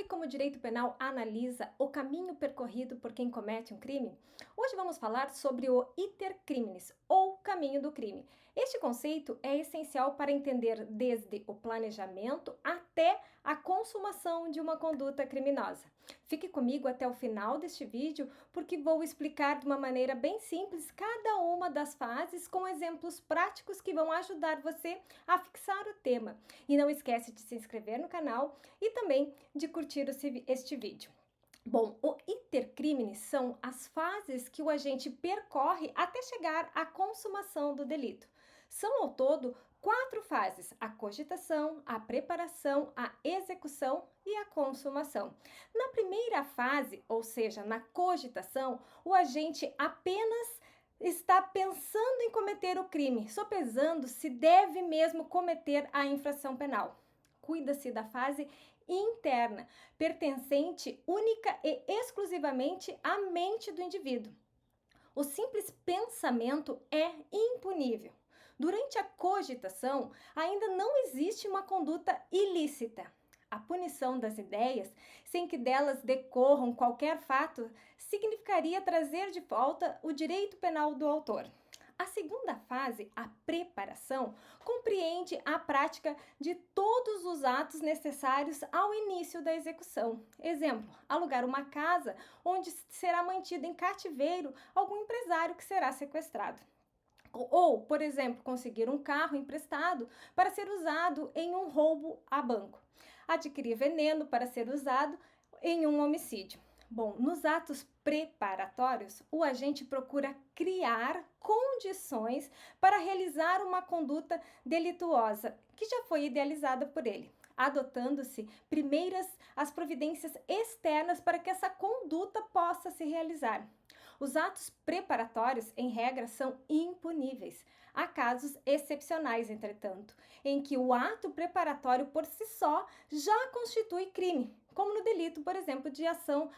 como o direito penal analisa o caminho percorrido por quem comete um crime? Hoje vamos falar sobre o iter criminis, ou caminho do crime. Este conceito é essencial para entender desde o planejamento até a consumação de uma conduta criminosa. Fique comigo até o final deste vídeo, porque vou explicar de uma maneira bem simples cada uma das fases com exemplos práticos que vão ajudar você a fixar o tema. E não esquece de se inscrever no canal e também de curtir este vídeo. Bom, o iter criminis são as fases que o agente percorre até chegar à consumação do delito. São ao todo 4 fases: a cogitação, a preparação, a execução e a consumação. Na primeira fase, ou seja, na cogitação, o agente apenas está pensando em cometer o crime, sopesando se deve mesmo cometer a infração penal. Cuida-se da fase interna, pertencente única e exclusivamente à mente do indivíduo. O simples pensamento é impunível. Durante a cogitação, ainda não existe uma conduta ilícita. A punição das ideias, sem que delas decorram qualquer fato, significaria trazer de volta o direito penal do autor. A segunda fase, a preparação, compreende a prática de todos os atos necessários ao início da execução. Exemplo, alugar uma casa onde será mantido em cativeiro algum empresário que será sequestrado. Ou, por exemplo, conseguir um carro emprestado para ser usado em um roubo a banco. Adquirir veneno para ser usado em um homicídio. Bom, nos atos preparatórios, o agente procura criar condições para realizar uma conduta delituosa que já foi idealizada por ele, adotando-se primeiras as providências externas para que essa conduta possa se realizar. Os atos preparatórios, em regra, são impuníveis. Há casos excepcionais, entretanto, em que o ato preparatório por si só já constitui crime, como no delito, por exemplo, de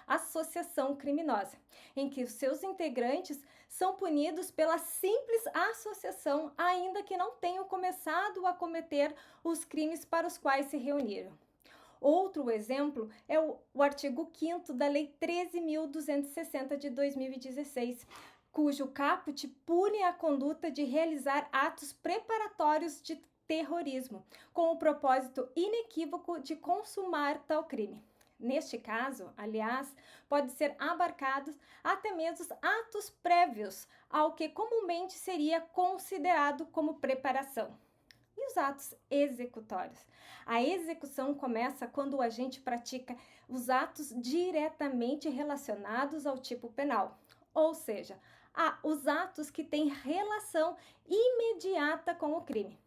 associação criminosa, em que os seus integrantes são punidos pela simples associação, ainda que não tenham começado a cometer os crimes para os quais se reuniram. Outro exemplo é o artigo 5º da Lei 13.260 de 2016, cujo caput pune a conduta de realizar atos preparatórios de terrorismo, com o propósito inequívoco de consumar tal crime. Neste caso, aliás, pode ser abarcados até mesmo atos prévios ao que comumente seria considerado como preparação. E os atos executórios? A execução começa quando o agente pratica os atos diretamente relacionados ao tipo penal, ou seja, os atos que têm relação imediata com o crime.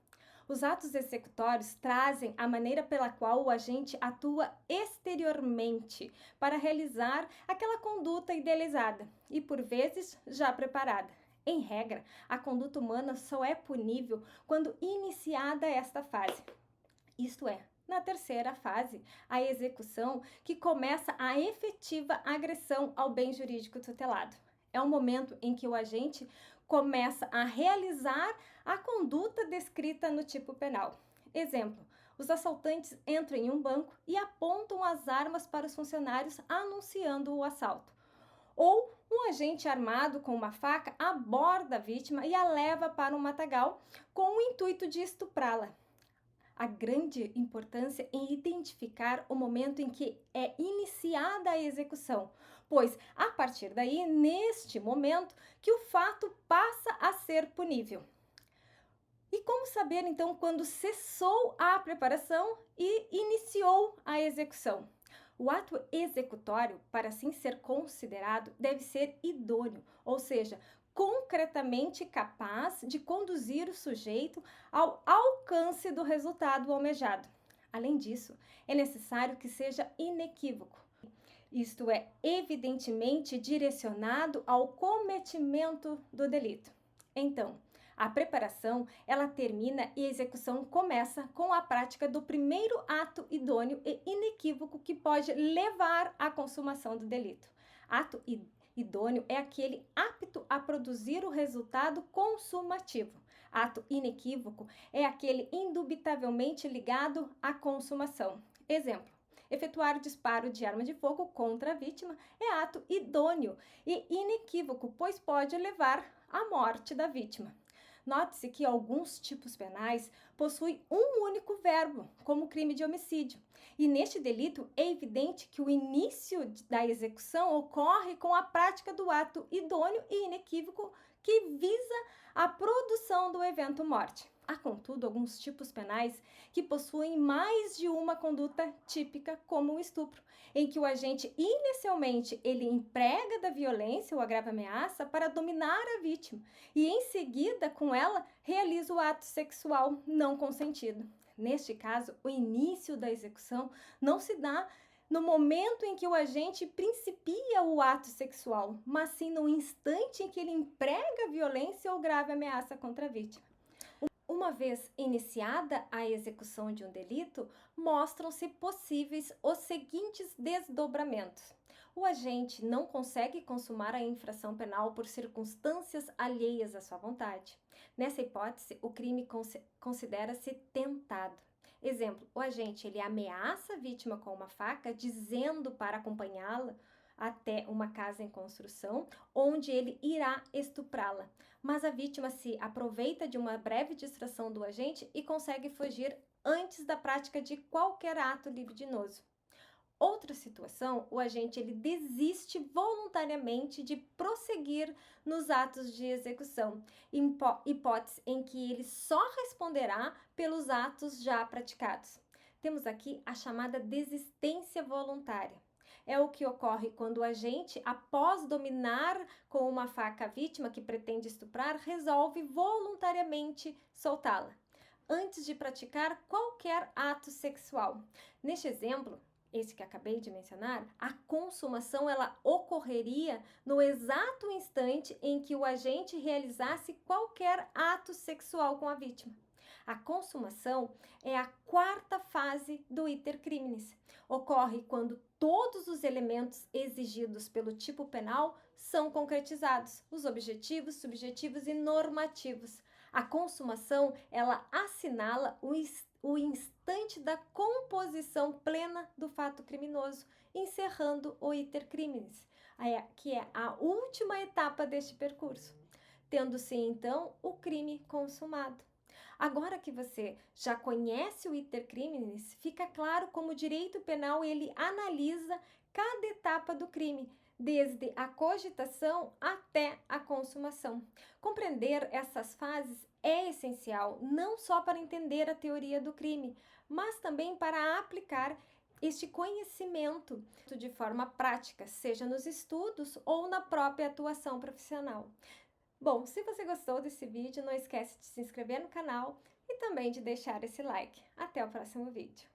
Os atos executórios trazem a maneira pela qual o agente atua exteriormente para realizar aquela conduta idealizada e, por vezes, já preparada. Em regra, a conduta humana só é punível quando iniciada esta fase. Isto é, na terceira fase, a execução, que começa a efetiva agressão ao bem jurídico tutelado. É o momento em que o agente começa a realizar a conduta descrita no tipo penal. Exemplo, os assaltantes entram em um banco e apontam as armas para os funcionários anunciando o assalto. Ou um agente armado com uma faca aborda a vítima e a leva para um matagal com o intuito de estuprá-la. A grande importância em identificar o momento em que é iniciada a execução, pois a partir daí, neste momento, que o fato passa a ser punível. E como saber então quando cessou a preparação e iniciou a execução? O ato executório, para assim ser considerado, deve ser idôneo, ou seja, concretamente capaz de conduzir o sujeito ao alcance do resultado almejado. Além disso, é necessário que seja inequívoco, isto é, evidentemente direcionado ao cometimento do delito. Então, a preparação, ela termina e a execução começa com a prática do primeiro ato idôneo e inequívoco que pode levar à consumação do delito. Ato idôneo é aquele apto a produzir o resultado consumativo. Ato inequívoco é aquele indubitavelmente ligado à consumação. Exemplo, Efetuar disparo de arma de fogo contra a vítima é ato idôneo e inequívoco, pois pode levar à morte da vítima. Note-se que alguns tipos penais possuem um único verbo, como o crime de homicídio. E neste delito é evidente que o início da execução ocorre com a prática do ato idôneo e inequívoco que visa a produção do evento morte. Há, contudo, alguns tipos penais que possuem mais de uma conduta típica, como o estupro, em que o agente inicialmente ele emprega da violência ou a grave ameaça para dominar a vítima e em seguida com ela realiza o ato sexual não consentido. Neste caso, o início da execução não se dá no momento em que o agente principia o ato sexual, mas sim no instante em que ele emprega violência ou grave ameaça contra a vítima. Uma vez iniciada a execução de um delito, mostram-se possíveis os seguintes desdobramentos. O agente não consegue consumar a infração penal por circunstâncias alheias à sua vontade. Nessa hipótese, o crime considera-se tentado. Exemplo, o agente ele ameaça a vítima com uma faca, dizendo para acompanhá-la até uma casa em construção, onde ele irá estuprá-la. Mas a vítima se aproveita de uma breve distração do agente e consegue fugir antes da prática de qualquer ato libidinoso. Outra situação, o agente ele desiste voluntariamente de prosseguir nos atos de execução, hipótese em que ele só responderá pelos atos já praticados. Temos aqui a chamada desistência voluntária. É o que ocorre quando o agente, após dominar com uma faca a vítima que pretende estuprar, resolve voluntariamente soltá-la, antes de praticar qualquer ato sexual. Neste exemplo, esse que acabei de mencionar, a consumação ela ocorreria no exato instante em que o agente realizasse qualquer ato sexual com a vítima. A consumação é a quarta fase do iter criminis. Ocorre quando todos os elementos exigidos pelo tipo penal são concretizados, os objetivos, subjetivos e normativos. A consumação, ela assinala o instante da composição plena do fato criminoso, encerrando o iter criminis, que é a última etapa deste percurso, tendo-se então o crime consumado. Agora que você já conhece o iter criminis, fica claro como o direito penal ele analisa cada etapa do crime, desde a cogitação até a consumação. Compreender essas fases é essencial não só para entender a teoria do crime, mas também para aplicar este conhecimento de forma prática, seja nos estudos ou na própria atuação profissional. Bom, se você gostou desse vídeo, não esquece de se inscrever no canal e também de deixar esse like. Até o próximo vídeo.